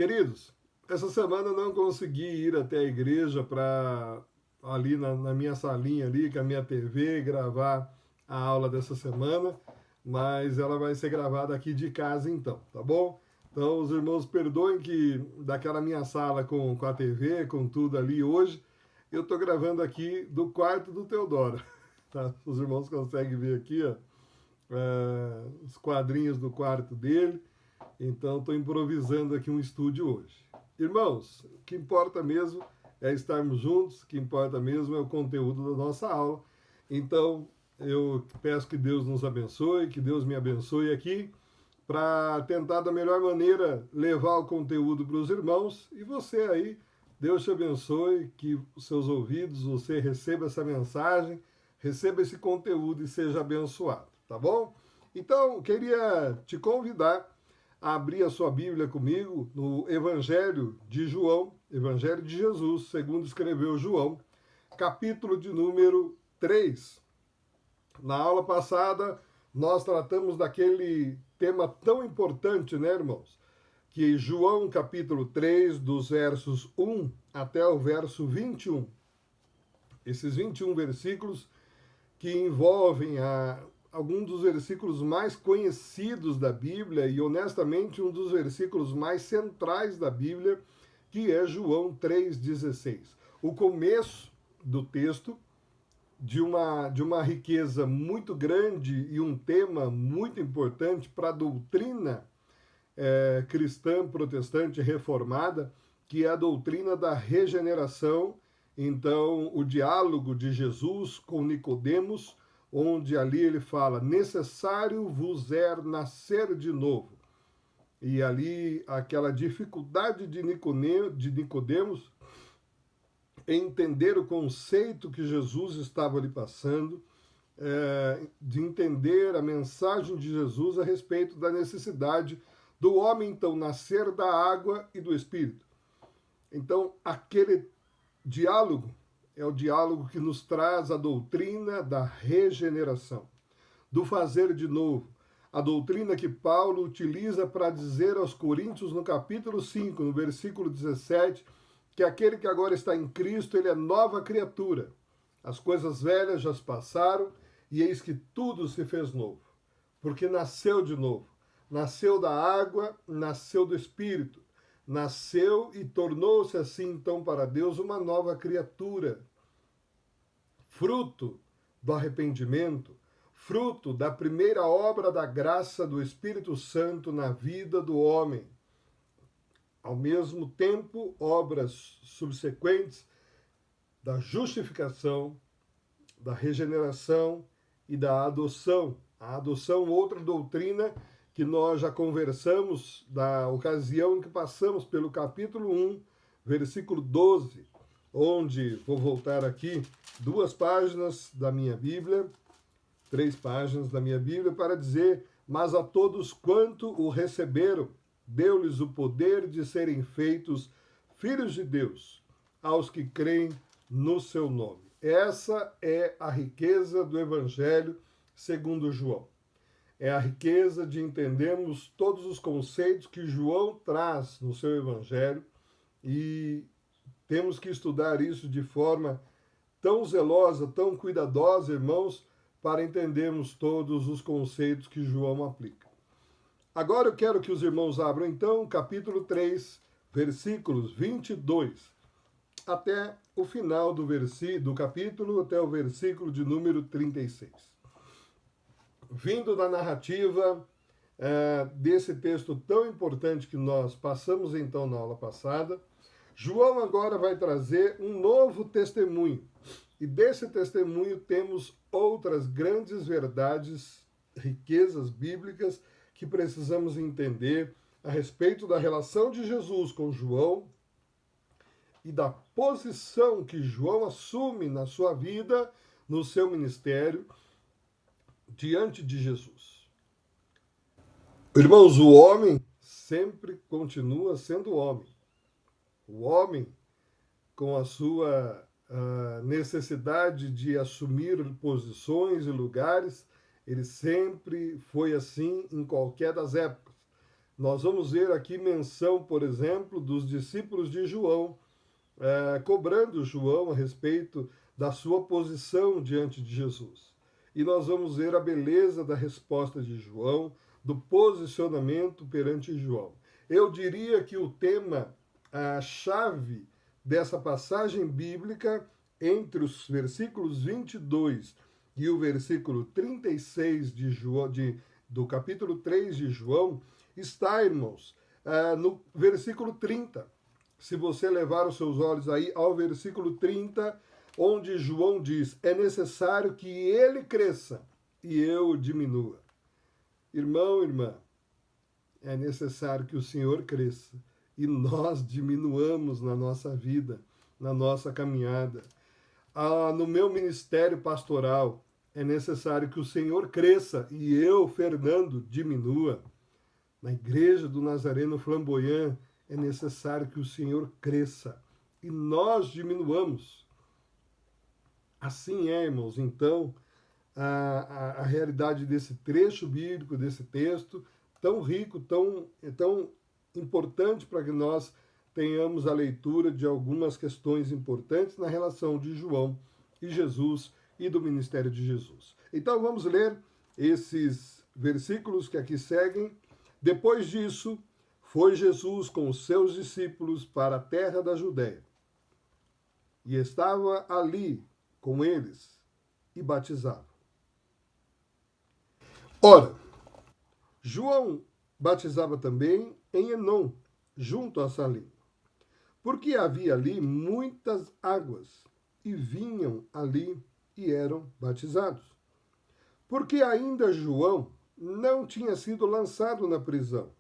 Queridos, essa semana eu não consegui ir até a igreja para ali na minha salinha ali, com a minha TV, gravar a aula dessa semana, mas ela vai ser gravada aqui de casa então, tá bom? Então os irmãos perdoem que daquela minha sala com a TV, com tudo ali hoje, eu estou gravando aqui do quarto do Teodoro, tá? Os irmãos conseguem ver aqui, ó, os quadrinhos do quarto dele. Então, estou improvisando aqui um estúdio hoje. Irmãos, o que importa mesmo é estarmos juntos, o que importa mesmo é o conteúdo da nossa aula. Então, eu peço que Deus nos abençoe, que Deus me abençoe aqui, para tentar da melhor maneira levar o conteúdo para os irmãos. E você aí, Deus te abençoe, que os seus ouvidos, você receba essa mensagem, receba esse conteúdo e seja abençoado, tá bom? Então, queria te convidar a abrir a sua Bíblia comigo no Evangelho de João, Evangelho de Jesus, segundo escreveu João, capítulo de número 3. Na aula passada, nós tratamos daquele tema tão importante, né, irmãos? Que João, capítulo 3, dos versos 1 até o verso 21. Esses 21 versículos que envolvem algum dos versículos mais conhecidos da Bíblia e, honestamente, um dos versículos mais centrais da Bíblia, que é João 3,16. O começo do texto de uma riqueza muito grande e um tema muito importante para a doutrina cristã, protestante, reformada, que é a doutrina da regeneração. Então, o diálogo de Jesus com Nicodemos, onde ali ele fala, necessário vos é nascer de novo. E ali aquela dificuldade de Nicodemos em entender o conceito que Jesus estava lhe passando, de entender a mensagem de Jesus a respeito da necessidade do homem, então, nascer da água e do Espírito. Então, aquele diálogo é o diálogo que nos traz a doutrina da regeneração, do fazer de novo. A doutrina que Paulo utiliza para dizer aos Coríntios, no capítulo 5, no versículo 17, que aquele que agora está em Cristo, ele é nova criatura. As coisas velhas já se passaram e eis que tudo se fez novo. Porque nasceu de novo. Nasceu da água, nasceu do Espírito. Nasceu e tornou-se assim, então, para Deus, uma nova criatura. Fruto do arrependimento, fruto da primeira obra da graça do Espírito Santo na vida do homem. Ao mesmo tempo, obras subsequentes da justificação, da regeneração e da adoção. A adoção, outra doutrina que nós já conversamos da ocasião em que passamos pelo capítulo 1, versículo 12, onde, vou voltar aqui, 2 páginas da minha Bíblia, 3 páginas da minha Bíblia, para dizer, mas a todos quanto o receberam, deu-lhes o poder de serem feitos filhos de Deus, aos que creem no seu nome. Essa é a riqueza do Evangelho segundo João. É a riqueza de entendermos todos os conceitos que João traz no seu Evangelho e temos que estudar isso de forma tão zelosa, tão cuidadosa, irmãos, para entendermos todos os conceitos que João aplica. Agora eu quero que os irmãos abram, então, capítulo 3, versículos 22, até o final do capítulo, até o versículo de número 36. Vindo da narrativa desse texto tão importante que nós passamos, então, na aula passada, João agora vai trazer um novo testemunho. E desse testemunho temos outras grandes verdades, riquezas bíblicas que precisamos entender a respeito da relação de Jesus com João e da posição que João assume na sua vida, no seu ministério, diante de Jesus. Irmãos, o homem sempre continua sendo homem. O homem, com a sua necessidade de assumir posições e lugares, ele sempre foi assim em qualquer das épocas. Nós vamos ver aqui menção, por exemplo, dos discípulos de João, cobrando João a respeito da sua posição diante de Jesus. E nós vamos ver a beleza da resposta de João, do posicionamento perante João. Eu diria que o tema, a chave dessa passagem bíblica, entre os versículos 22 e o versículo 36 do capítulo 3 de João, está, irmãos, no versículo 30. Se você levar os seus olhos aí ao versículo 30, onde João diz: é necessário que ele cresça e eu diminua. Irmão, irmã, é necessário que o Senhor cresça e nós diminuamos na nossa vida, na nossa caminhada. No meu ministério pastoral, é necessário que o Senhor cresça e eu, Fernando, diminua. Na igreja do Nazareno Flamboyant, é necessário que o Senhor cresça e nós diminuamos. Assim é, irmãos, então, a realidade desse trecho bíblico, desse texto, tão rico, tão importante para que nós tenhamos a leitura de algumas questões importantes na relação de João e Jesus e do ministério de Jesus. Então vamos ler esses versículos que aqui seguem. Depois disso, foi Jesus com os seus discípulos para a terra da Judéia. E estava ali com eles e batizava. Ora, João batizava também em Enom, junto a Salim, porque havia ali muitas águas, e vinham ali e eram batizados. Porque ainda João não tinha sido lançado na prisão.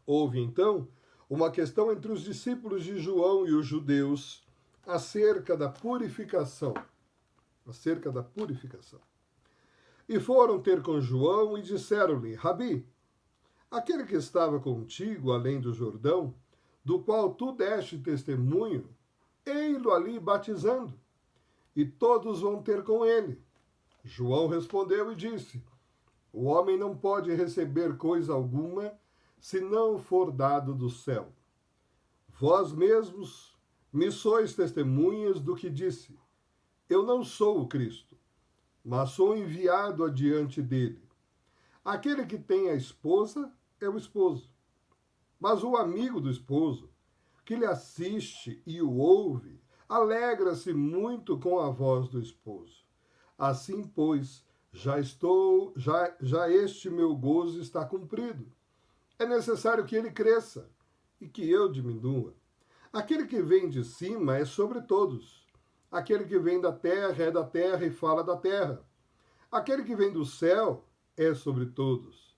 Houve, então, uma questão entre os discípulos de João e os judeus acerca da purificação. E foram ter com João e disseram-lhe: Rabi, aquele que estava contigo além do Jordão, do qual tu deste testemunho, ei-lo ali batizando, e todos vão ter com ele. João respondeu e disse: o homem não pode receber coisa alguma se não for dado do céu. Vós mesmos me sois testemunhas do que disse. Eu não sou o Cristo, mas sou enviado adiante dele. Aquele que tem a esposa é o esposo. Mas o amigo do esposo, que lhe assiste e o ouve, alegra-se muito com a voz do esposo. Assim, pois, já este meu gozo está cumprido. É necessário que ele cresça e que eu diminua. Aquele que vem de cima é sobre todos. Aquele que vem da terra é da terra e fala da terra. Aquele que vem do céu é sobre todos.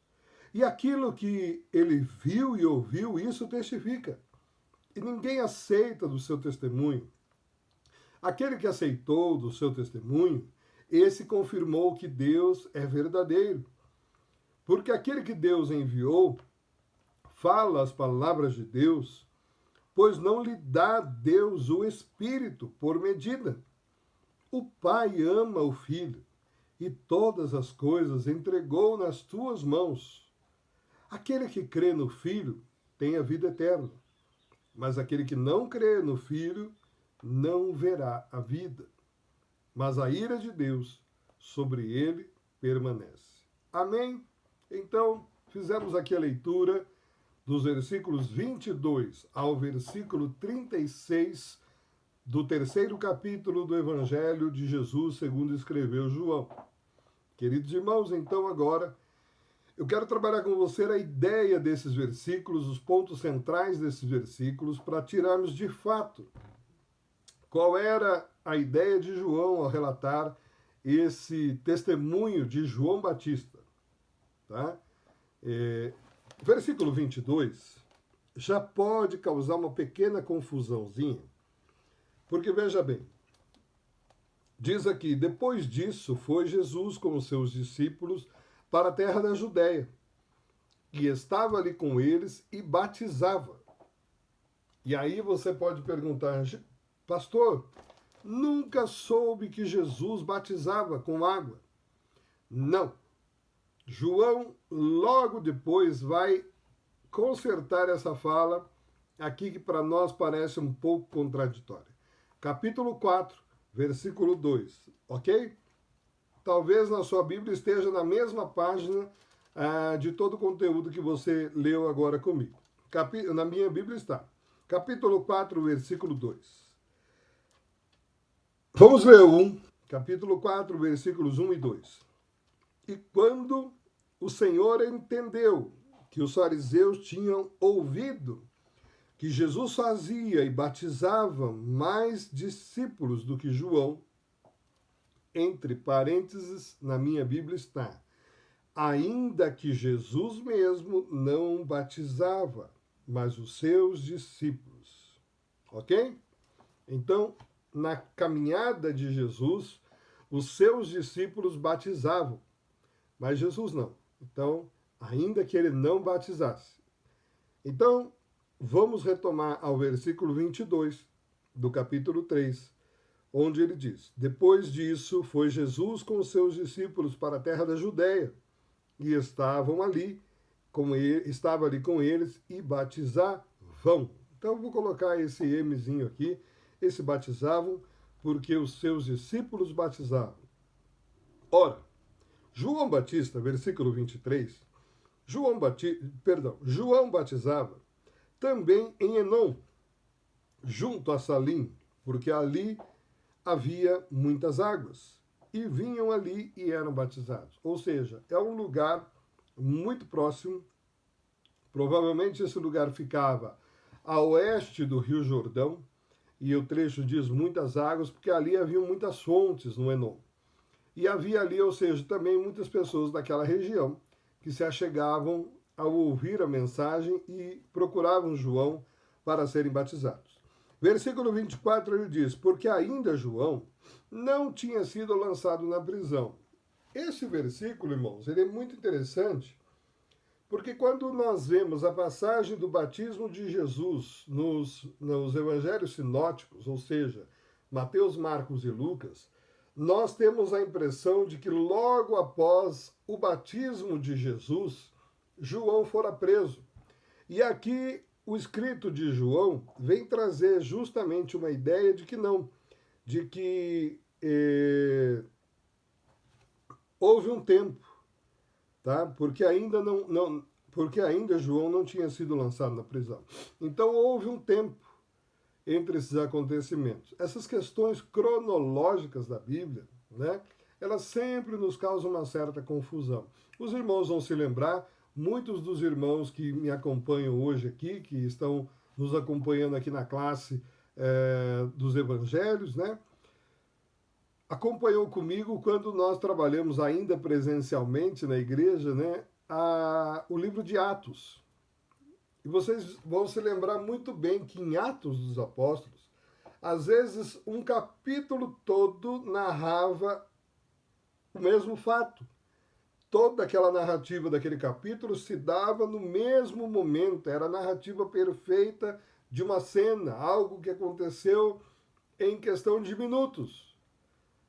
E aquilo que ele viu e ouviu, isso testifica. E ninguém aceita do seu testemunho. Aquele que aceitou do seu testemunho, esse confirmou que Deus é verdadeiro. Porque aquele que Deus enviou fala as palavras de Deus, pois não lhe dá Deus o Espírito por medida. O Pai ama o Filho e todas as coisas entregou nas tuas mãos. Aquele que crê no Filho tem a vida eterna, mas aquele que não crê no Filho não verá a vida, mas a ira de Deus sobre ele permanece. Amém? Então, fizemos aqui a leitura dos versículos 22 ao versículo 36 do terceiro capítulo do Evangelho de Jesus, segundo escreveu João. Queridos irmãos, então agora eu quero trabalhar com você a ideia desses versículos, os pontos centrais desses versículos, para tirarmos de fato qual era a ideia de João ao relatar esse testemunho de João Batista. Tá? Versículo 22 já pode causar uma pequena confusãozinha, porque veja bem, diz aqui: depois disso foi Jesus com os seus discípulos para a terra da Judéia, e estava ali com eles e batizava. E aí você pode perguntar: pastor, nunca soube que Jesus batizava com água. Não. João logo depois vai consertar essa fala aqui que para nós parece um pouco contraditória. Capítulo 4, versículo 2, ok? Talvez na sua Bíblia esteja na mesma página de todo o conteúdo que você leu agora comigo. Na minha Bíblia está. Capítulo 4, versículo 2. Vamos ler capítulo 4, versículos 1 e 2. E quando o Senhor entendeu que os fariseus tinham ouvido que Jesus fazia e batizava mais discípulos do que João, entre parênteses, na minha Bíblia está, ainda que Jesus mesmo não batizava, mas os seus discípulos. Ok? Então, na caminhada de Jesus, os seus discípulos batizavam, mas Jesus não. Então, ainda que ele não batizasse. Então, vamos retomar ao versículo 22 do capítulo 3, onde ele diz: Depois disso, foi Jesus com os seus discípulos para a terra da Judéia, e estava ali com eles e batizavam. Então, eu vou colocar esse Mzinho aqui, esse batizavam, porque os seus discípulos batizavam. Ora, João Batista, versículo 23, João batizava também em Enom, junto a Salim, porque ali havia muitas águas, e vinham ali e eram batizados. Ou seja, é um lugar muito próximo. Provavelmente esse lugar ficava a oeste do Rio Jordão, e o trecho diz muitas águas, porque ali haviam muitas fontes no Enom. E havia ali, ou seja, também muitas pessoas daquela região que se achegavam ao ouvir a mensagem e procuravam João para serem batizados. Versículo 24 ele diz: Porque ainda João não tinha sido lançado na prisão. Esse versículo, irmãos, ele é muito interessante, porque quando nós vemos a passagem do batismo de Jesus nos evangelhos sinóticos, ou seja, Mateus, Marcos e Lucas, nós temos a impressão de que logo após o batismo de Jesus, João fora preso. E aqui o escrito de João vem trazer justamente uma ideia de que não, de que houve um tempo, tá? Porque ainda porque ainda João não tinha sido lançado na prisão. Então houve um tempo entre esses acontecimentos. Essas questões cronológicas da Bíblia, né, elas sempre nos causam uma certa confusão. Os irmãos vão se lembrar, muitos dos irmãos que me acompanham hoje aqui, que estão nos acompanhando aqui na classe dos evangelhos, né, acompanhou comigo quando nós trabalhamos ainda presencialmente na igreja, né, o livro de Atos. E vocês vão se lembrar muito bem que em Atos dos Apóstolos, às vezes um capítulo todo narrava o mesmo fato. Toda aquela narrativa daquele capítulo se dava no mesmo momento, era a narrativa perfeita de uma cena, algo que aconteceu em questão de minutos.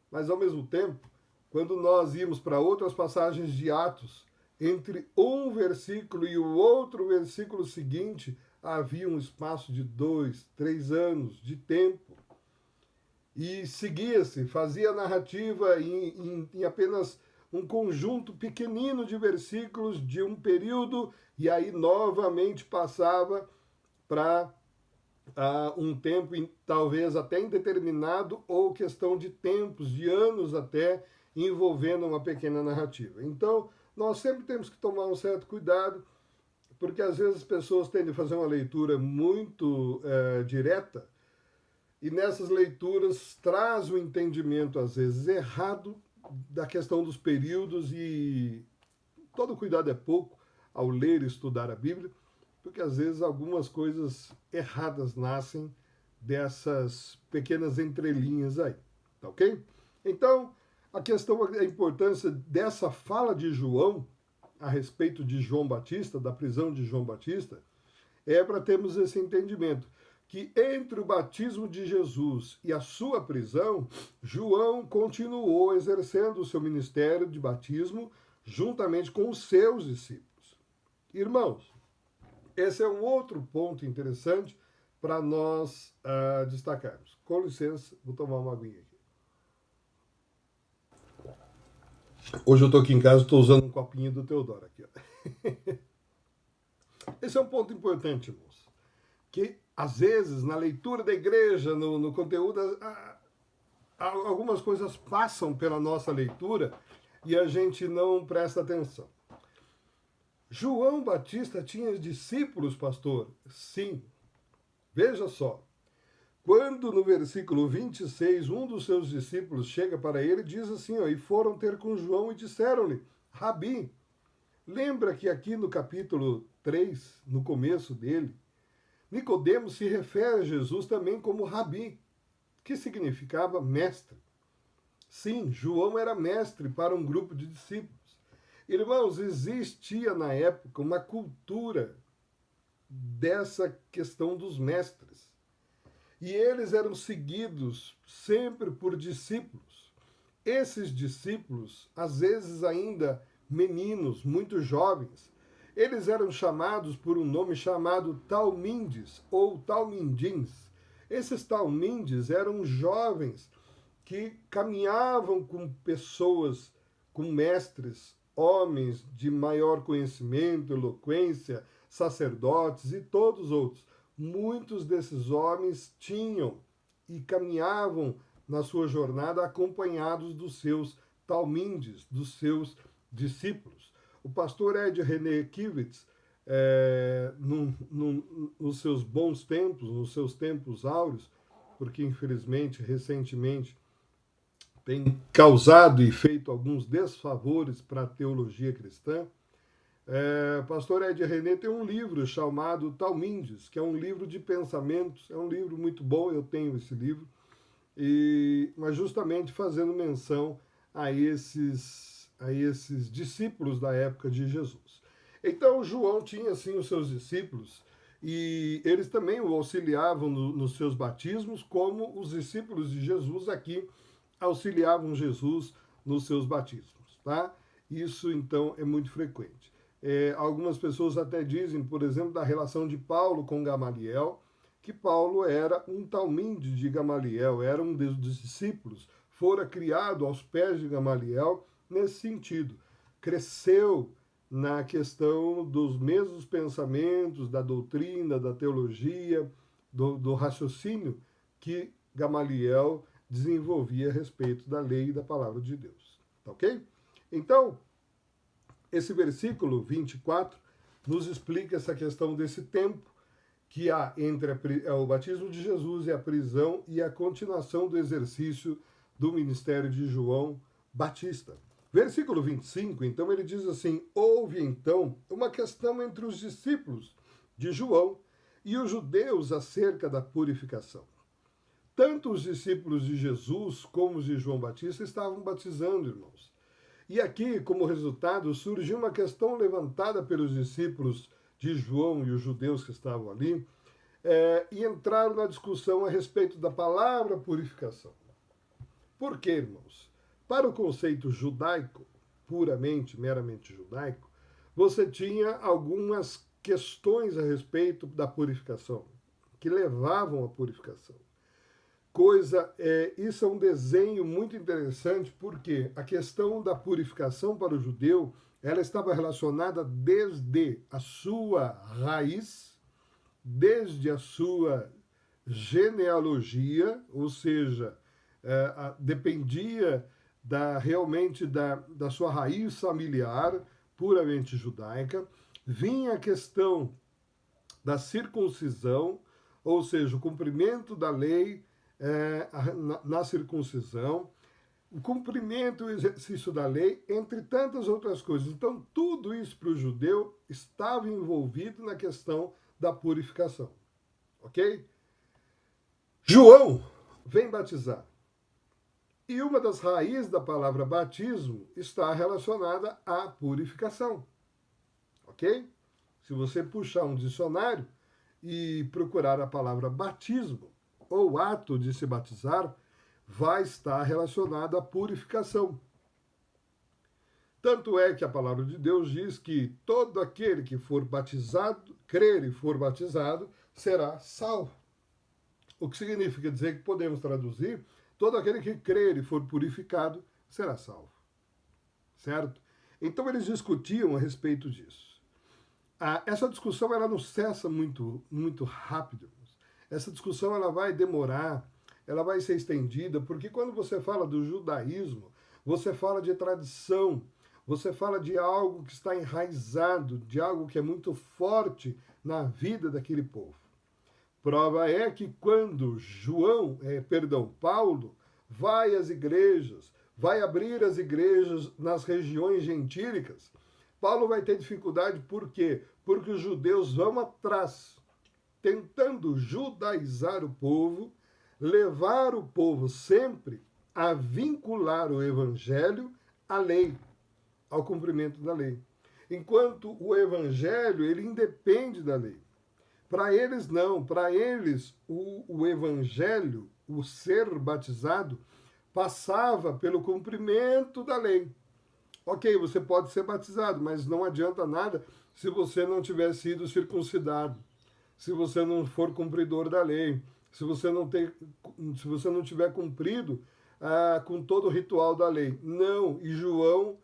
Mas, ao mesmo tempo, quando nós íamos para outras passagens de Atos, entre um versículo e o outro versículo seguinte, havia um espaço de 2, 3 anos de tempo. E seguia-se, fazia a narrativa em apenas um conjunto pequenino de versículos de um período, e aí novamente passava para um tempo talvez até indeterminado, ou questão de tempos, de anos até, envolvendo uma pequena narrativa. Então, nós sempre temos que tomar um certo cuidado, porque às vezes as pessoas tendem a fazer uma leitura muito direta, e nessas leituras traz o entendimento, às vezes, errado da questão dos períodos, e todo cuidado é pouco ao ler e estudar a Bíblia, porque às vezes algumas coisas erradas nascem dessas pequenas entrelinhas aí, tá ok? Então, a questão, a importância dessa fala de João a respeito de João Batista, da prisão de João Batista, é para termos esse entendimento, que entre o batismo de Jesus e a sua prisão, João continuou exercendo o seu ministério de batismo juntamente com os seus discípulos. Irmãos, Esse é um outro ponto interessante para nós destacarmos. Com licença, vou tomar uma aguinha aqui. Hoje eu estou aqui em casa, estou usando um copinho do Teodoro aqui. Ó. Esse é um ponto importante, irmãos. Que, às vezes, na leitura da igreja, no conteúdo, algumas coisas passam pela nossa leitura e a gente não presta atenção. João Batista tinha discípulos, pastor? Sim. Veja só. Quando no versículo 26, um dos seus discípulos chega para ele e diz assim, ó, e foram ter com João e disseram-lhe, Rabi, lembra que aqui no capítulo 3, no começo dele, Nicodemos se refere a Jesus também como Rabi, que significava mestre. Sim, João era mestre para um grupo de discípulos. Irmãos, existia na época uma cultura dessa questão dos mestres. E eles eram seguidos sempre por discípulos. Esses discípulos, às vezes ainda meninos, muito jovens, eles eram chamados por um nome chamado talmindes ou talmindins. Esses talmindes eram jovens que caminhavam com pessoas, com mestres, homens de maior conhecimento, eloquência, sacerdotes e todos os outros. Muitos desses homens tinham e caminhavam na sua jornada acompanhados dos seus talmindes, dos seus discípulos. O pastor Ed René Kivitz, nos seus bons tempos, nos seus tempos áureos, porque infelizmente, recentemente, tem causado e feito alguns desfavores para a teologia cristã, pastor Ed René tem um livro chamado Talmindes, que é um livro de pensamentos, é um livro muito bom, eu tenho esse livro, mas justamente fazendo menção a esses discípulos da época de Jesus. Então, João tinha, assim, os seus discípulos, e eles também o auxiliavam nos seus batismos, como os discípulos de Jesus aqui auxiliavam Jesus nos seus batismos, tá? Isso, então, é muito frequente. Algumas pessoas até dizem, por exemplo, da relação de Paulo com Gamaliel, que Paulo era um talminde de Gamaliel, era um dos discípulos, fora criado aos pés de Gamaliel nesse sentido. Cresceu na questão dos mesmos pensamentos, da doutrina, da teologia, do raciocínio que Gamaliel desenvolvia a respeito da lei e da palavra de Deus. Tá ok? Então, esse versículo 24 nos explica essa questão desse tempo que há entre o batismo de Jesus e a prisão e a continuação do exercício do ministério de João Batista. Versículo 25, então, ele diz assim, houve, então, uma questão entre os discípulos de João e os judeus acerca da purificação. Tanto os discípulos de Jesus como os de João Batista estavam batizando, irmãos. E aqui, como resultado, surgiu uma questão levantada pelos discípulos de João e os judeus que estavam ali, e entraram na discussão a respeito da palavra purificação. Por quê, irmãos? Para o conceito judaico, puramente, meramente judaico, você tinha algumas questões a respeito da purificação, que levavam à purificação. Isso é um desenho muito interessante, porque a questão da purificação para o judeu, ela estava relacionada desde a sua raiz, desde a sua genealogia, ou seja, dependia realmente da sua raiz familiar, puramente judaica, vinha a questão da circuncisão, ou seja, o cumprimento da lei na circuncisão, o cumprimento e o exercício da lei, entre tantas outras coisas. Então, tudo isso para o judeu estava envolvido na questão da purificação. Ok? João vem batizar. E uma das raízes da palavra batismo está relacionada à purificação. Ok? Se você puxar um dicionário e procurar a palavra batismo, ou ato de se batizar, vai estar relacionado à purificação. Tanto é que a palavra de Deus diz que todo aquele que for batizado, crer e for batizado será salvo. O que significa dizer que podemos traduzir: todo aquele que crer e for purificado será salvo. Certo? Então eles discutiam a respeito disso. Essa discussão ela não cessa muito rápido. Essa discussão ela vai demorar, ela vai ser estendida, porque quando você fala do judaísmo, você fala de tradição, você fala de algo que está enraizado, de algo que é muito forte na vida daquele povo. Prova é que quando Paulo vai às igrejas, vai abrir as igrejas nas regiões gentílicas, Paulo vai ter dificuldade, por quê? Porque os judeus vão atrás, tentando judaizar o povo, levar o povo sempre a vincular o evangelho à lei, ao cumprimento da lei. Enquanto o evangelho, ele independe da lei. Para eles, não. Para eles, o evangelho, o ser batizado, passava pelo cumprimento da lei. Ok, você pode ser batizado, mas não adianta nada se você não tiver sido circuncidado, se você não for cumpridor da lei, se você não tiver cumprido com todo o ritual da lei. Não, e João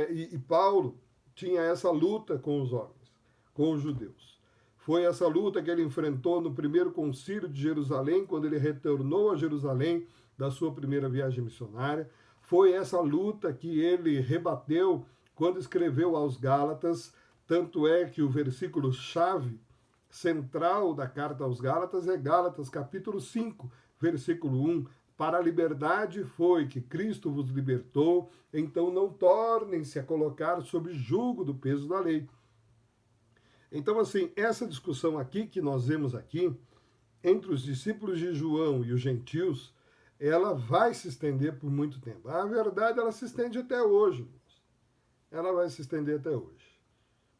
e Paulo tinha essa luta com os homens, com os judeus. Foi essa luta que ele enfrentou no primeiro concílio de Jerusalém, quando ele retornou a Jerusalém da sua primeira viagem missionária. Foi essa luta que ele rebateu quando escreveu aos Gálatas, tanto é que o versículo-chave central da carta aos Gálatas é Gálatas, capítulo 5, versículo 1. Para a liberdade foi que Cristo vos libertou, então não tornem-se a colocar sob julgo do peso da lei. Então, assim, essa discussão aqui que nós vemos aqui, entre os discípulos de João e os gentios, ela vai se estender por muito tempo. A verdade, ela se estende até hoje. Ela vai se estender até hoje.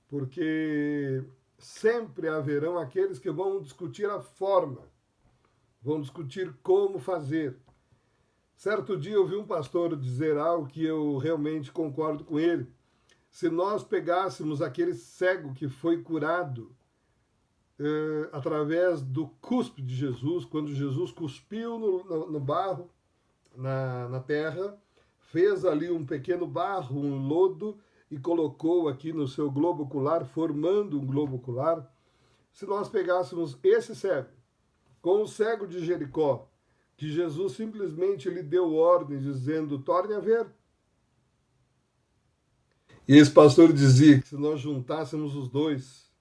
Porque sempre haverão aqueles que vão discutir a forma, vão discutir como fazer. Certo dia eu vi um pastor dizer algo que eu realmente concordo com ele. Se nós pegássemos aquele cego que foi curado através do cuspe de Jesus, quando Jesus cuspiu no barro, na terra, fez ali um pequeno barro, um lodo, e colocou aqui no seu globo ocular, formando um globo ocular. Se nós pegássemos esse cego, com o cego de Jericó, que Jesus simplesmente lhe deu ordem, dizendo, torne a ver. E esse pastor dizia que se nós juntássemos os dois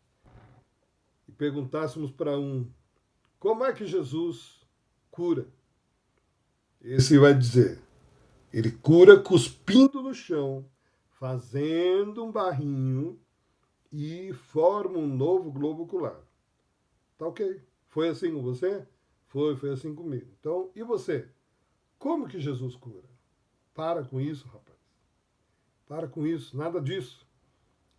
e perguntássemos para um, como é que Jesus cura? Esse vai dizer, ele cura cuspindo no chão, fazendo um barrinho e forma um novo globo ocular. Tá ok? Foi assim com você? Foi assim comigo. Então, e você? Como que Jesus cura? Para com isso, rapaz. Para com isso, nada disso.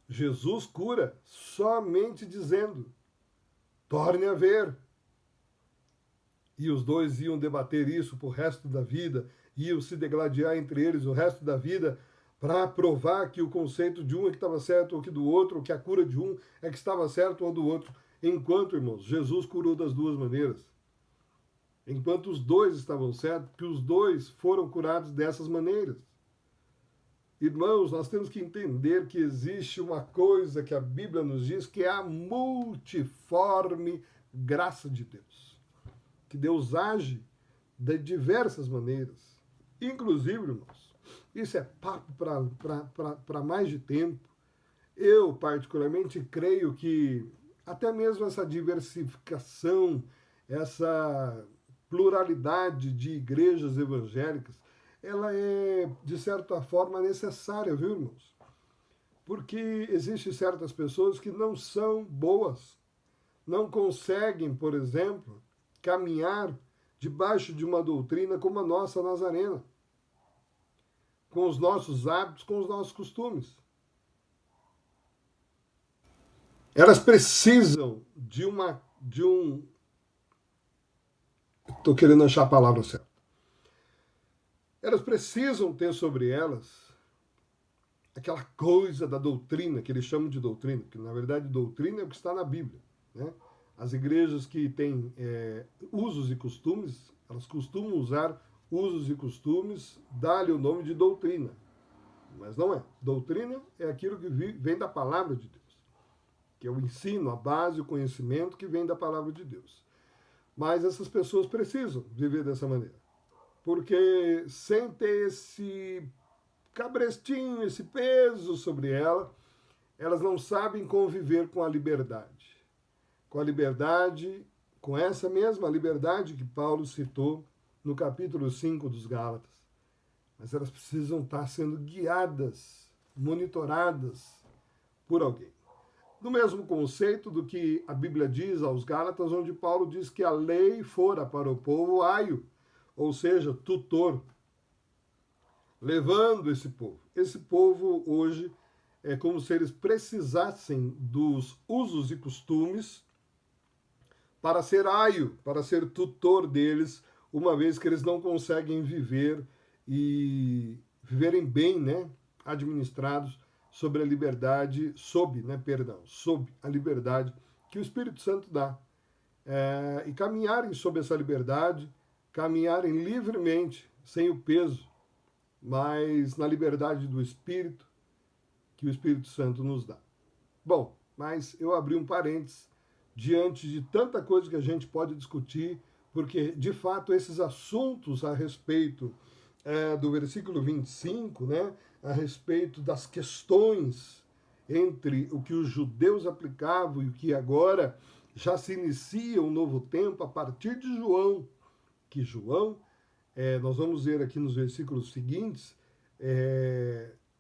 Jesus cura somente dizendo, torne a ver. E os dois iam debater isso pro resto da vida, iam se degladiar entre eles o resto da vida, para provar que o conceito de um é que estava certo ou que do outro, ou que a cura de um é que estava certo ou do outro. Enquanto, irmãos, Jesus curou das duas maneiras. Enquanto os dois estavam certos, que os dois foram curados dessas maneiras. Irmãos, nós temos que entender que existe uma coisa que a Bíblia nos diz, que é a multiforme graça de Deus. Que Deus age de diversas maneiras. Inclusive, irmãos, isso é papo para mais de tempo. Eu, particularmente, creio que até mesmo essa diversificação, essa pluralidade de igrejas evangélicas, ela é, de certa forma, necessária, viu, irmãos? Porque existem certas pessoas que não são boas, não conseguem, por exemplo, caminhar debaixo de uma doutrina como a nossa nazarena, com os nossos hábitos, com os nossos costumes. Elas precisam de um... Estou querendo achar a palavra certa. Elas precisam ter sobre elas aquela coisa da doutrina, que eles chamam de doutrina, que na verdade doutrina é o que está na Bíblia. né? As igrejas que têm usos e costumes, elas costumam usar usos e costumes, dá-lhe o nome de doutrina. Mas não é. Doutrina é aquilo que vem da palavra de Deus, que é o ensino, a base, o conhecimento que vem da palavra de Deus. Mas essas pessoas precisam viver dessa maneira, porque sem ter esse cabrestinho, esse peso sobre elas não sabem conviver com a liberdade. Com a liberdade, com essa mesma liberdade que Paulo citou no capítulo 5 dos Gálatas. Mas elas precisam estar sendo guiadas, monitoradas por alguém. No mesmo conceito do que a Bíblia diz aos Gálatas, onde Paulo diz que a lei fora para o povo aio, ou seja, tutor, levando esse povo. Esse povo hoje é como se eles precisassem dos usos e costumes para ser aio, para ser tutor deles, uma vez que eles não conseguem viver e viverem bem, né, administrados sob a liberdade, sob a liberdade que o Espírito Santo dá. E caminharem sob essa liberdade, caminharem livremente, sem o peso, mas na liberdade do Espírito, que o Espírito Santo nos dá. Bom, mas eu abri um parênteses diante de tanta coisa que a gente pode discutir, porque, de fato, esses assuntos a respeito do versículo 25, né, a respeito das questões entre o que os judeus aplicavam e o que agora já se inicia um novo tempo a partir de João, que João, nós vamos ver aqui nos versículos seguintes,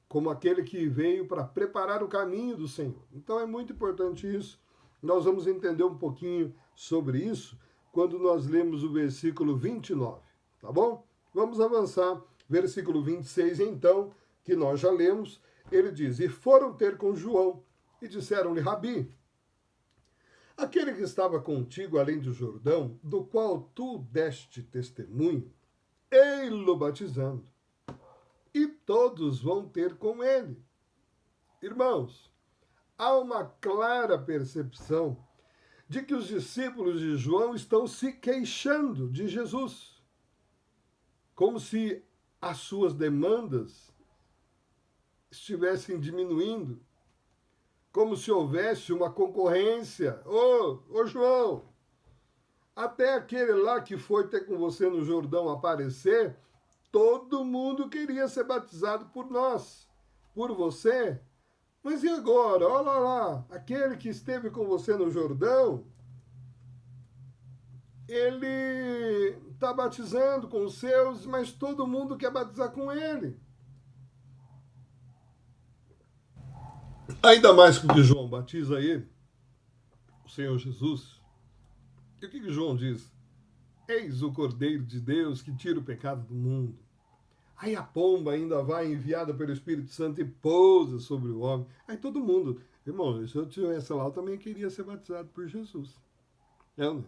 como aquele que veio para preparar o caminho do Senhor. Então é muito importante isso. Nós vamos entender um pouquinho sobre isso quando nós lemos o versículo 29, tá bom? Vamos avançar. Versículo 26, então, que nós já lemos, ele diz: E foram ter com João, e disseram-lhe: Rabi, aquele que estava contigo além do Jordão, do qual tu deste testemunho, ei-lo batizando, e todos vão ter com ele. Irmãos, há uma clara percepção de que os discípulos de João estão se queixando de Jesus, como se as suas demandas estivessem diminuindo, como se houvesse uma concorrência. Ô João, até aquele lá que foi ter com você no Jordão aparecer, todo mundo queria ser batizado por nós, por você. Mas e agora? Olha lá, aquele que esteve com você no Jordão, ele está batizando com os seus, mas todo mundo quer batizar com ele. Ainda mais que João batiza ele, o Senhor Jesus. E o que João diz? Eis o Cordeiro de Deus que tira o pecado do mundo. Aí a pomba ainda vai enviada pelo Espírito Santo e pousa sobre o homem. Aí todo mundo, irmão, se eu tivesse lá, eu também queria ser batizado por Jesus. Não.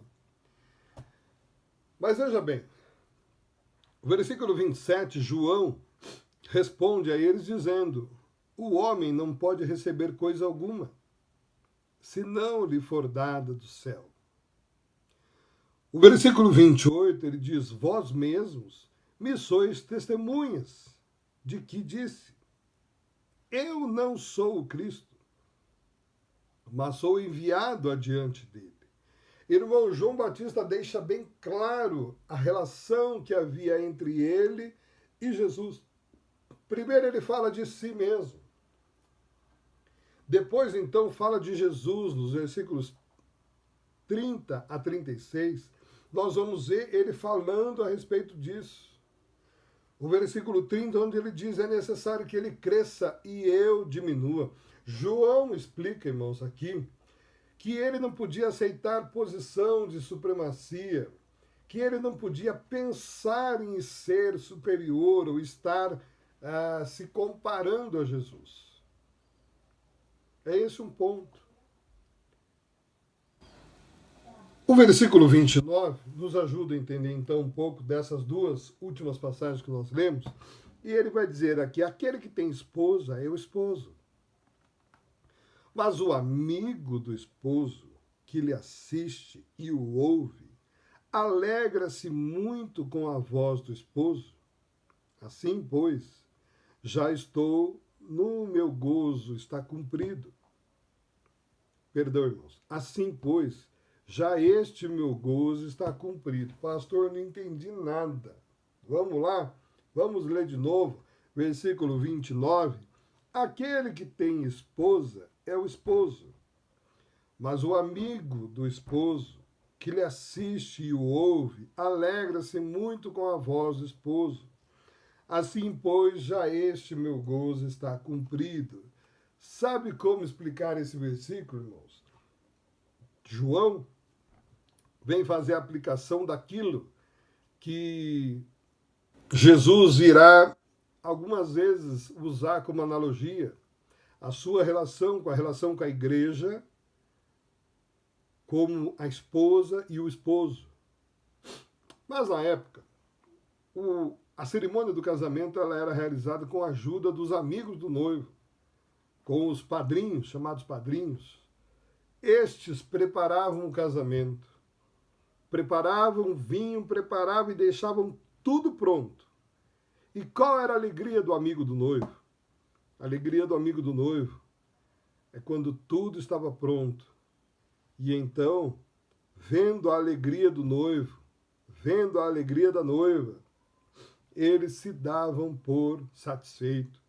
Mas veja bem, o versículo 27, João responde a eles dizendo: o homem não pode receber coisa alguma, se não lhe for dada do céu. O versículo 28, ele diz: vós mesmos me sois testemunhas de que disse: eu não sou o Cristo, mas sou enviado adiante dele. Irmão, João Batista deixa bem claro a relação que havia entre ele e Jesus. Primeiro ele fala de si mesmo. Depois, então, fala de Jesus, nos versículos 30 a 36. Nós vamos ver ele falando a respeito disso. O versículo 30, onde ele diz: é necessário que ele cresça e eu diminua. João explica, irmãos, aqui, que ele não podia aceitar posição de supremacia, que ele não podia pensar em ser superior ou estar se comparando a Jesus. É esse um ponto. O versículo 29 nos ajuda a entender, então, um pouco dessas duas últimas passagens que nós lemos. E ele vai dizer aqui: aquele que tem esposa é o esposo. Mas o amigo do esposo que lhe assiste e o ouve, alegra-se muito com a voz do esposo? Assim, pois, já estou no meu gozo, está cumprido. Perdão, irmãos. Assim, pois, já este meu gozo está cumprido. Pastor, não entendi nada. Vamos lá? Vamos ler de novo, versículo 29. Aquele que tem esposa é o esposo, mas o amigo do esposo, que lhe assiste e o ouve, alegra-se muito com a voz do esposo. Assim, pois, já este meu gozo está cumprido. Sabe como explicar esse versículo, irmãos? João vem fazer a aplicação daquilo que Jesus irá algumas vezes usar como analogia a sua relação com a igreja, como a esposa e o esposo. Mas na época, a cerimônia do casamento ela era realizada com a ajuda dos amigos do noivo, com os padrinhos, chamados padrinhos. Estes preparavam o casamento, preparavam vinho, preparavam e deixavam tudo pronto. E qual era a alegria do amigo do noivo? A alegria do amigo do noivo é quando tudo estava pronto. E então, vendo a alegria do noivo, vendo a alegria da noiva, eles se davam por satisfeito.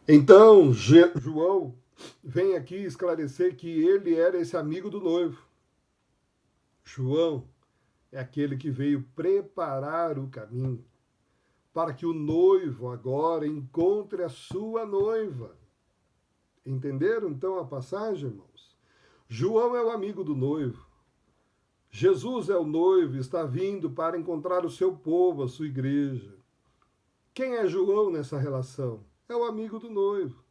Então, João vem aqui esclarecer que ele era esse amigo do noivo. João é aquele que veio preparar o caminho para que o noivo agora encontre a sua noiva. Entenderam então a passagem, irmãos? João é o amigo do noivo. Jesus é o noivo, está vindo para encontrar o seu povo, a sua igreja. Quem é João nessa relação? É o amigo do noivo.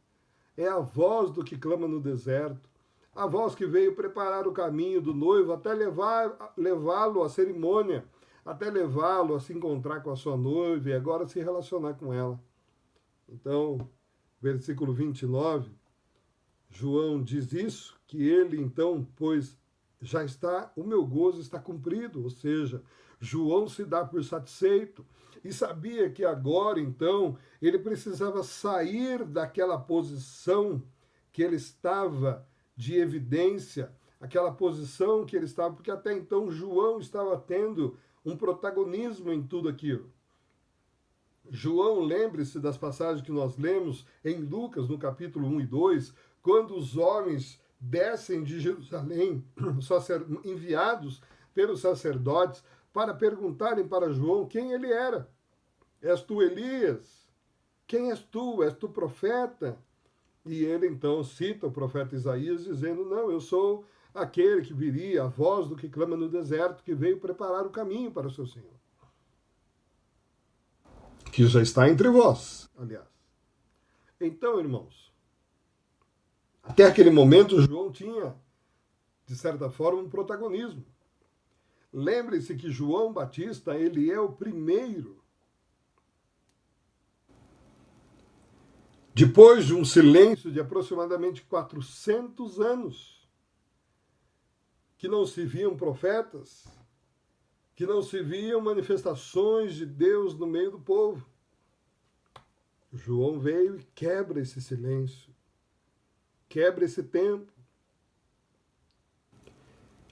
É a voz do que clama no deserto. A voz que veio preparar o caminho do noivo até levá-lo à cerimônia, até levá-lo a se encontrar com a sua noiva e agora se relacionar com ela. Então, versículo 29, João diz isso, que ele então, pois já está, o meu gozo está cumprido, ou seja, João se dá por satisfeito e sabia que agora então ele precisava sair daquela posição que ele estava de evidência, aquela posição que ele estava, porque até então João estava tendo um protagonismo em tudo aquilo. João, lembre-se das passagens que nós lemos em Lucas, no capítulo 1 e 2, quando os homens descem de Jerusalém, enviados pelos sacerdotes, para perguntarem para João quem ele era. És tu Elias? Quem és tu? És tu profeta? E ele então cita o profeta Isaías dizendo, não, eu sou aquele que viria, a voz do que clama no deserto, que veio preparar o caminho para o seu Senhor. Que já está entre vós, aliás. Então, irmãos, até aquele momento João tinha, de certa forma, um protagonismo. Lembre-se que João Batista, ele é o primeiro. Depois de um silêncio de aproximadamente 400 anos, que não se viam profetas, que não se viam manifestações de Deus no meio do povo, João veio e quebra esse silêncio, quebra esse tempo.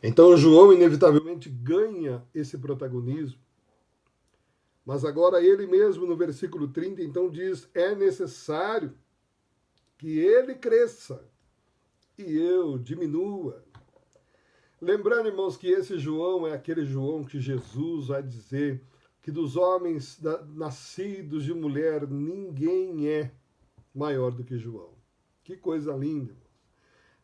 Então João inevitavelmente ganha esse protagonismo. Mas agora ele mesmo, no versículo 30, então diz, é necessário que ele cresça e eu diminua. Lembrando, irmãos, que esse João é aquele João que Jesus vai dizer que dos homens nascidos de mulher, ninguém é maior do que João. Que coisa linda, irmãos.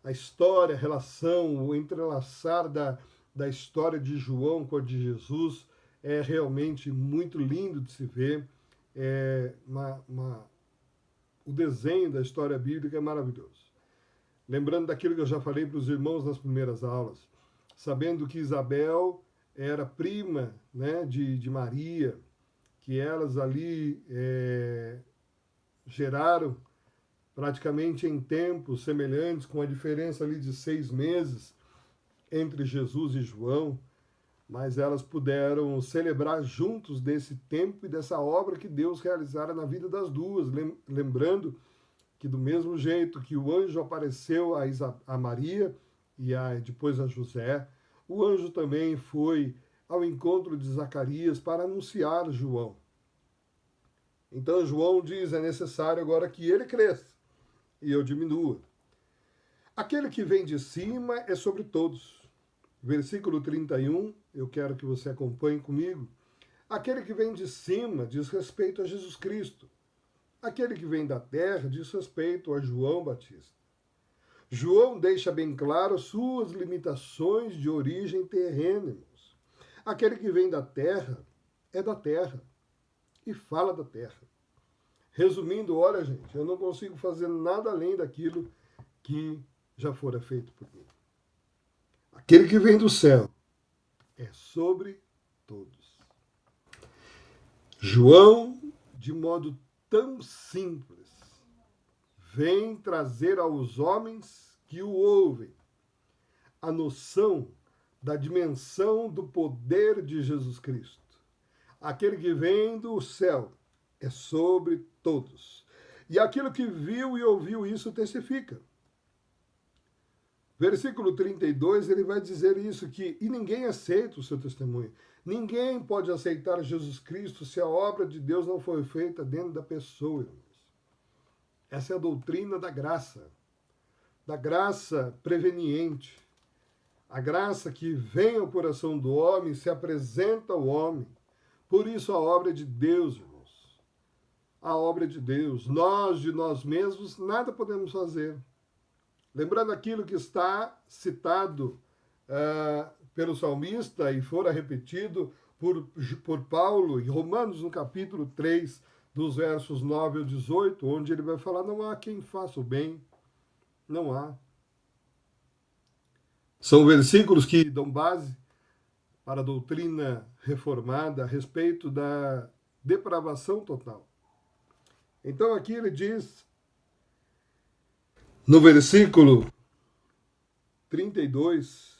A história, a relação, o entrelaçar da história de João com a de Jesus é realmente muito lindo de se ver. O desenho da história bíblica é maravilhoso. Lembrando daquilo que eu já falei para os irmãos nas primeiras aulas, sabendo que Isabel era prima, né, de Maria, que elas ali geraram praticamente em tempos semelhantes, com a diferença ali de 6 meses entre Jesus e João, mas elas puderam celebrar juntos desse tempo e dessa obra que Deus realizara na vida das duas, lembrando que do mesmo jeito que o anjo apareceu a Maria e depois a José, o anjo também foi ao encontro de Zacarias para anunciar João. Então João diz, é necessário agora que ele cresça e eu diminua. Aquele que vem de cima é sobre todos. Versículo 31, eu quero que você acompanhe comigo. Aquele que vem de cima diz respeito a Jesus Cristo. Aquele que vem da terra diz respeito a João Batista. João deixa bem claro suas limitações de origem terrena, irmãos. Aquele que vem da terra é da terra e fala da terra. Resumindo, olha, gente, eu não consigo fazer nada além daquilo que já fora feito por mim. Aquele que vem do céu é sobre todos. João, de modo tão simples, vem trazer aos homens que o ouvem a noção da dimensão do poder de Jesus Cristo. Aquele que vem do céu é sobre todos. E aquilo que viu e ouviu isso testifica. Versículo 32, ele vai dizer isso, e ninguém aceita o seu testemunho. Ninguém pode aceitar Jesus Cristo se a obra de Deus não foi feita dentro da pessoa, irmãos. Essa é a doutrina da graça preveniente, a graça que vem ao coração do homem, se apresenta ao homem. Por isso a obra é de Deus, irmãos. A obra é de Deus. Nós, de nós mesmos, nada podemos fazer. Lembrando aquilo que está citado pelo salmista e fora repetido por Paulo em Romanos, no capítulo 3, dos versos 9 ao 18, onde ele vai falar, não há quem faça o bem, não há. São versículos que dão base para a doutrina reformada a respeito da depravação total. Então aqui ele diz, no versículo 32,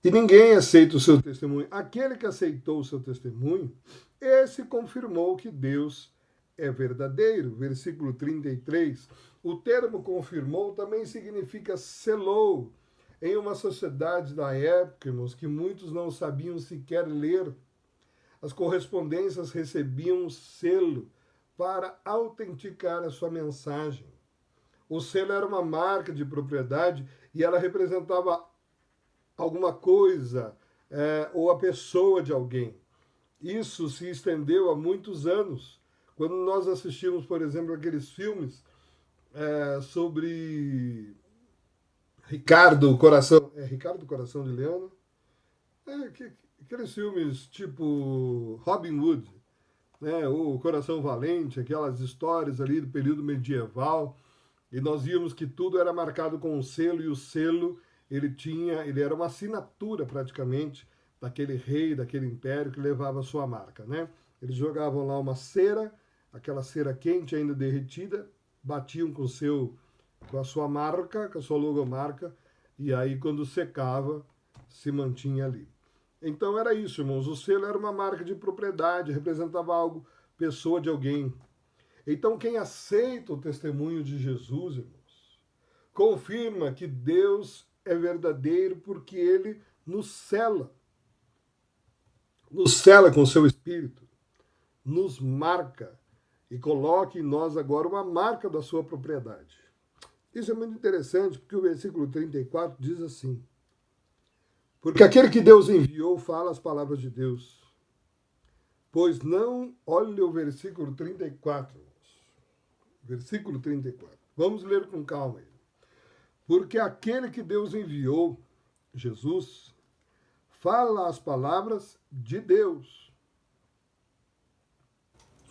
e ninguém aceita o seu testemunho. Aquele que aceitou o seu testemunho, esse confirmou que Deus é verdadeiro. Versículo 33, o termo confirmou também significa selou. Em uma sociedade da época, irmãos, que muitos não sabiam sequer ler, as correspondências recebiam um selo para autenticar a sua mensagem. O selo era uma marca de propriedade e ela representava alguma coisa ou a pessoa de alguém. Isso se estendeu há muitos anos. Quando nós assistimos, por exemplo, aqueles filmes sobre Ricardo Coração de Leão, aqueles filmes tipo Robin Hood, né, o Coração Valente, aquelas histórias ali do período medieval, e nós víamos que tudo era marcado com um selo, e o selo ele era uma assinatura praticamente daquele rei, daquele império que levava a sua marca, né? Eles jogavam lá uma cera, aquela cera quente ainda derretida, batiam com a sua marca, com a sua logomarca, e aí quando secava, se mantinha ali. Então era isso, irmãos, o selo era uma marca de propriedade, representava algo, pessoa de alguém. Então quem aceita o testemunho de Jesus, irmãos, confirma que Deus é verdadeiro porque ele nos cela com o seu Espírito, nos marca e coloca em nós agora uma marca da sua propriedade. Isso é muito interessante, porque o versículo 34 diz assim, porque aquele que Deus enviou fala as palavras de Deus. Pois não, olha o versículo 34. Versículo 34. Vamos ler com calma aí. Porque aquele que Deus enviou, Jesus, fala as palavras de Deus.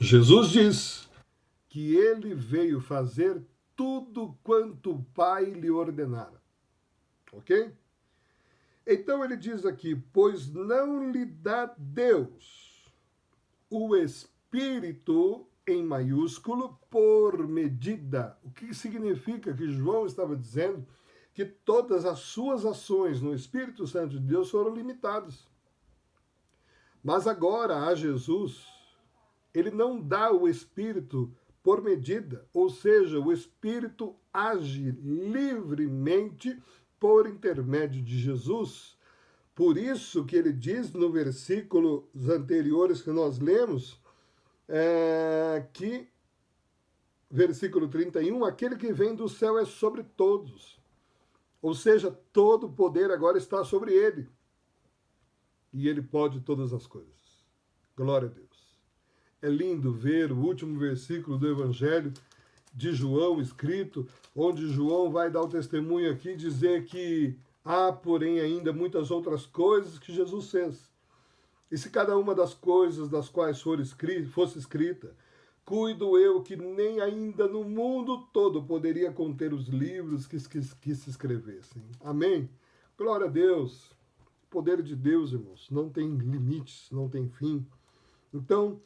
Jesus diz que ele veio fazer tudo quanto o Pai lhe ordenara. Ok? Então ele diz aqui, pois não lhe dá Deus o Espírito em maiúsculo, por medida. O que significa que João estava dizendo que todas as suas ações no Espírito Santo de Deus foram limitadas. Mas agora a Jesus, ele não dá o Espírito por medida, ou seja, o Espírito age livremente por intermédio de Jesus. Por isso que ele diz no versículos anteriores que nós lemos, que, versículo 31, aquele que vem do céu é sobre todos. Ou seja, todo o poder agora está sobre ele. E ele pode todas as coisas. Glória a Deus. É lindo ver o último versículo do Evangelho de João escrito, onde João vai dar o testemunho aqui, dizer que há, porém, ainda muitas outras coisas que Jesus fez. E se cada uma das coisas das quais fosse escrita, cuido eu que nem ainda no mundo todo poderia conter os livros que se escrevessem. Amém? Glória a Deus. O poder de Deus, irmãos, não tem limites, não tem fim. Então,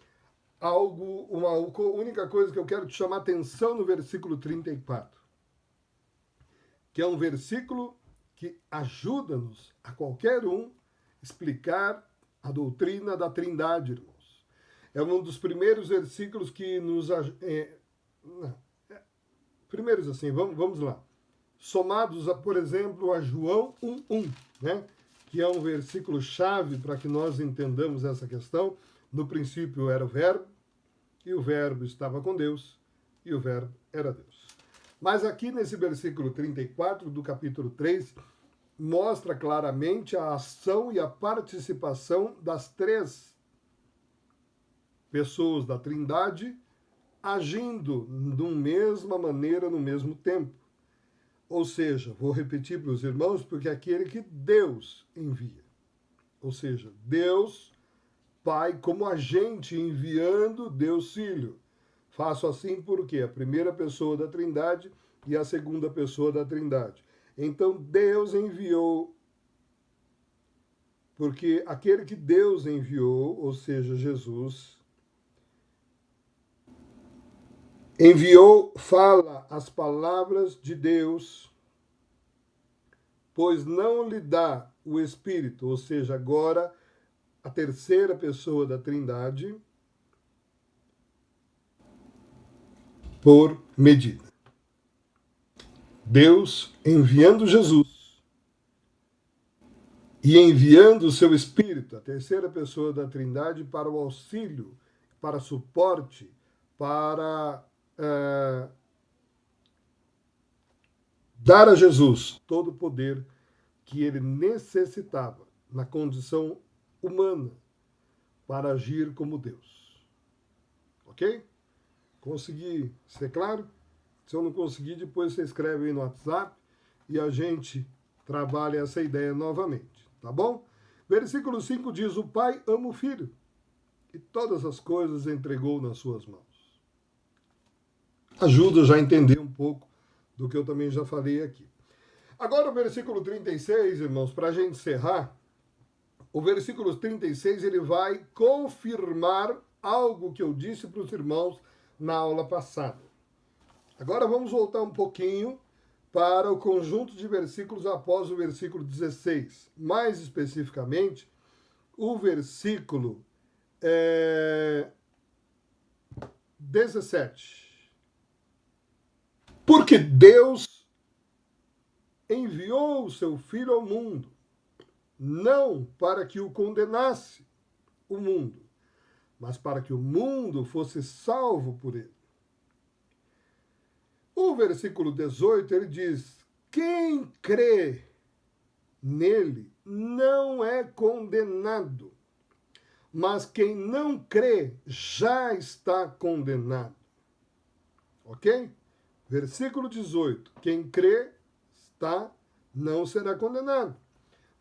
uma única coisa que eu quero te chamar a atenção no versículo 34, que é um versículo que ajuda-nos a qualquer um explicar a doutrina da Trindade, irmãos. É um dos primeiros versículos que nos... primeiros assim, vamos lá. Somados, por exemplo, a João 1:1, né? Que é um versículo chave para que nós entendamos essa questão. No princípio era o Verbo, e o Verbo estava com Deus, e o Verbo era Deus. Mas aqui nesse versículo 34 do capítulo 3, mostra claramente a ação e a participação das três pessoas da Trindade agindo da mesma maneira no mesmo tempo. Ou seja, vou repetir para os irmãos, porque é aquele que Deus envia. Ou seja, Deus Pai como agente enviando Deus Filho. Faço assim porque a primeira pessoa da Trindade e a segunda pessoa da Trindade. Então Deus enviou, porque aquele que Deus enviou, ou seja, Jesus, enviou, fala as palavras de Deus, pois não lhe dá o Espírito, ou seja, agora a terceira pessoa da Trindade, por medida. Deus enviando Jesus e enviando o seu Espírito, a terceira pessoa da Trindade, para o auxílio, para suporte, para dar a Jesus todo o poder que ele necessitava na condição humana para agir como Deus. Ok? Consegui ser claro? Se eu não conseguir, depois você escreve aí no WhatsApp e a gente trabalha essa ideia novamente, tá bom? Versículo 5 diz, o Pai ama o Filho e todas as coisas entregou nas suas mãos. Ajuda já a entender um pouco do que eu também já falei aqui. Agora o versículo 36, irmãos, para a gente encerrar, o versículo 36 ele vai confirmar algo que eu disse para os irmãos na aula passada. Agora vamos voltar um pouquinho para o conjunto de versículos após o versículo 16. Mais especificamente, o versículo 17. Porque Deus enviou o seu Filho ao mundo, não para que o condenasse o mundo, mas para que o mundo fosse salvo por ele. O versículo 18, ele diz, quem crê nele não é condenado, mas quem não crê já está condenado. Ok? Versículo 18, quem crê não será condenado,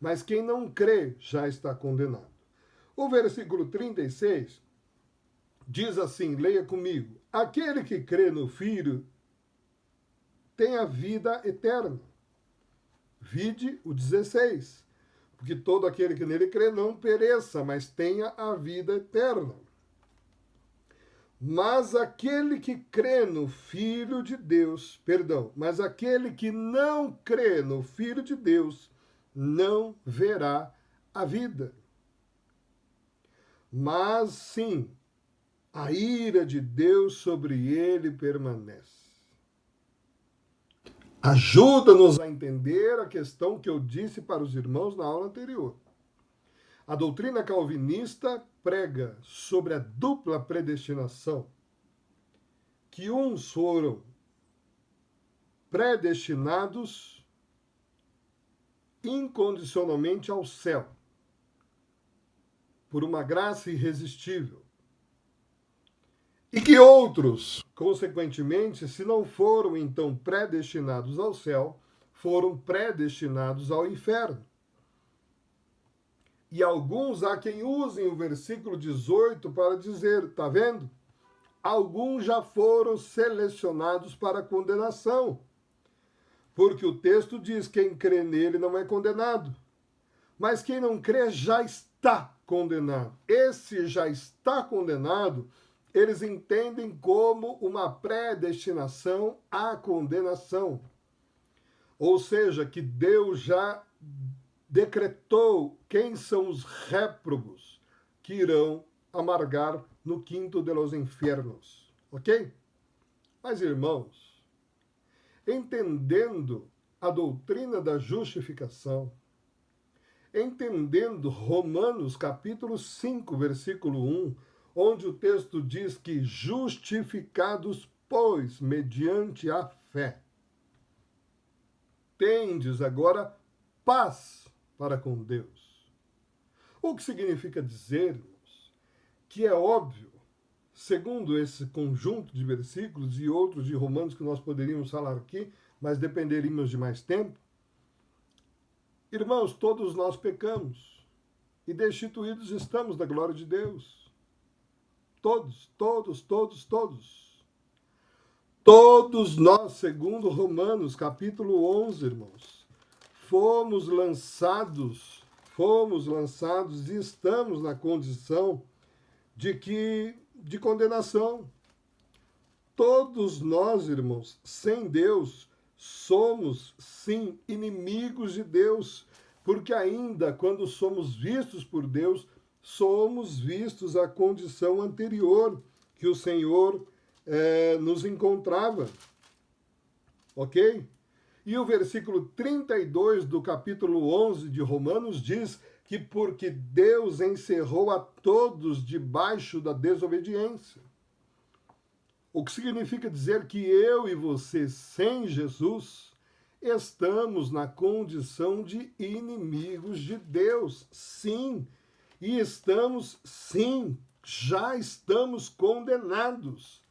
mas quem não crê já está condenado. O versículo 36 diz assim, leia comigo, aquele que crê no Filho tem a vida eterna. Vide o 16, porque todo aquele que nele crê não pereça, mas tenha a vida eterna. Mas aquele que crê no Filho de Deus, perdão, mas aquele que não crê no Filho de Deus, não verá a vida. Mas sim, a ira de Deus sobre ele permanece. Ajuda-nos a entender a questão que eu disse para os irmãos na aula anterior. A doutrina calvinista prega sobre a dupla predestinação, que uns foram predestinados incondicionalmente ao céu, por uma graça irresistível, e que outros, consequentemente, se não foram então predestinados ao céu, foram predestinados ao inferno. E alguns há quem usem o versículo 18 para dizer, tá vendo? Alguns já foram selecionados para condenação, porque o texto diz: quem crê nele não é condenado. Mas quem não crê já está condenado. Esse já está condenado, eles entendem como uma predestinação à condenação. Ou seja, que Deus já decretou quem são os réprobos que irão amargar no quinto de los infiernos. Ok? Mas, irmãos, entendendo a doutrina da justificação, entendendo Romanos capítulo 5, versículo 1, onde o texto diz que justificados, pois, mediante a fé, tendes agora paz para com Deus. O que significa dizer, irmãos, que é óbvio, segundo esse conjunto de versículos e outros de Romanos que nós poderíamos falar aqui, mas dependeríamos de mais tempo. Irmãos, todos nós pecamos e destituídos estamos da glória de Deus. Todos, todos, todos, todos. Todos nós, segundo Romanos, capítulo 11, irmãos, fomos lançados e estamos na condição de condenação. Todos nós, irmãos, sem Deus, somos, sim, inimigos de Deus, porque ainda quando somos vistos por Deus, somos vistos à condição anterior que o Senhor nos encontrava. Ok? E o versículo 32 do capítulo 11 de Romanos diz que porque Deus encerrou a todos debaixo da desobediência. O que significa dizer que eu e você, sem Jesus, estamos na condição de inimigos de Deus. Sim, e estamos, sim, já estamos condenados.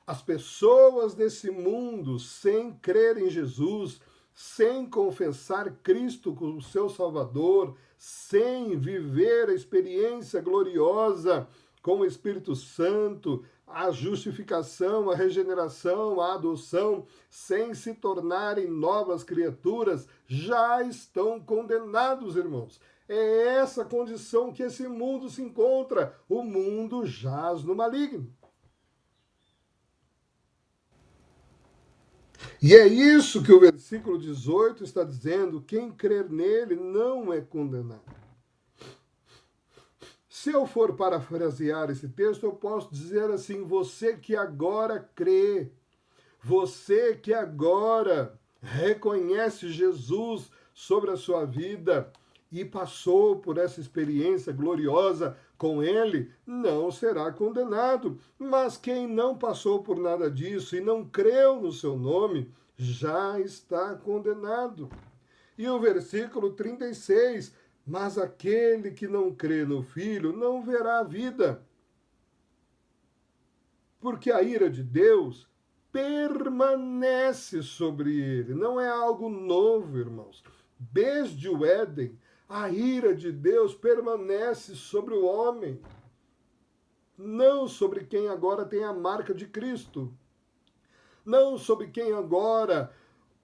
As pessoas desse mundo, sem crer em Jesus, sem confessar Cristo como seu Salvador, sem viver a experiência gloriosa com o Espírito Santo, a justificação, a regeneração, a adoção, sem se tornarem novas criaturas, já estão condenados, irmãos. É essa condição que esse mundo se encontra. O mundo jaz no maligno. E é isso que o versículo 18 está dizendo: quem crer nele não é condenado. Se eu for parafrasear esse texto, eu posso dizer assim: você que agora crê, você que agora reconhece Jesus sobre a sua vida e passou por essa experiência gloriosa com ele, não será condenado. Mas quem não passou por nada disso e não creu no seu nome, já está condenado. E o versículo 36, mas aquele que não crê no Filho não verá a vida, porque a ira de Deus permanece sobre ele. Não é algo novo, irmãos. Desde o Éden, a ira de Deus permanece sobre o homem, não sobre quem agora tem a marca de Cristo, não sobre quem agora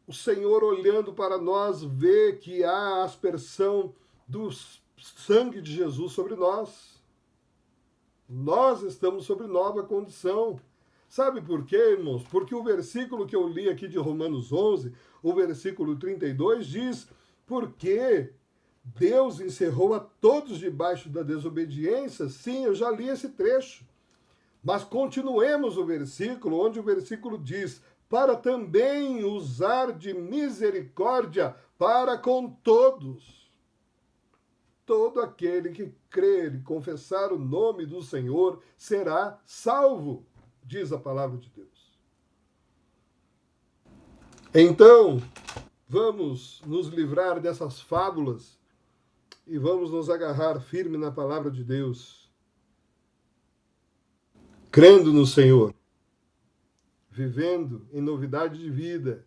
o Senhor, olhando para nós, vê que há a aspersão do sangue de Jesus sobre nós. Nós estamos sobre nova condição. Sabe por quê, irmãos? Porque o versículo que eu li aqui de Romanos 11, o versículo 32, diz: porque Deus encerrou a todos debaixo da desobediência. Sim, eu já li esse trecho. Mas continuemos o versículo, onde o versículo diz: para também usar de misericórdia para com todos. Todo aquele que crer e confessar o nome do Senhor será salvo, diz a palavra de Deus. Então, vamos nos livrar dessas fábulas e vamos nos agarrar firme na palavra de Deus, crendo no Senhor, vivendo em novidade de vida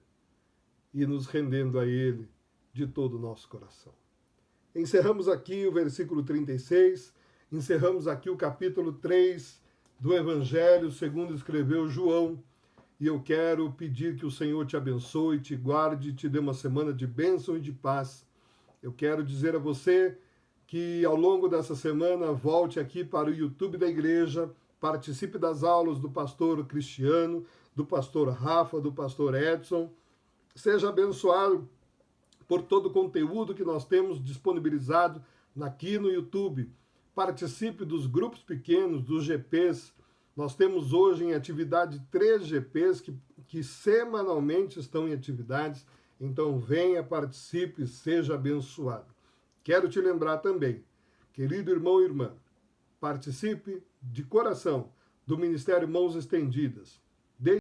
e nos rendendo a Ele de todo o nosso coração. Encerramos aqui o versículo 36, encerramos aqui o capítulo 3 do Evangelho segundo escreveu João, e eu quero pedir que o Senhor te abençoe, te guarde, te dê uma semana de bênção e de paz. Eu quero dizer a você que ao longo dessa semana volte aqui para o YouTube da igreja, participe das aulas do pastor Cristiano, do pastor Rafa, do pastor Edson. Seja abençoado por todo o conteúdo que nós temos disponibilizado aqui no YouTube. Participe dos grupos pequenos, dos GPs. Nós temos hoje em atividade 3 GPs que semanalmente estão em atividades. Então venha, participe, seja abençoado. Quero te lembrar também, querido irmão e irmã, participe de coração do Ministério Mãos Estendidas.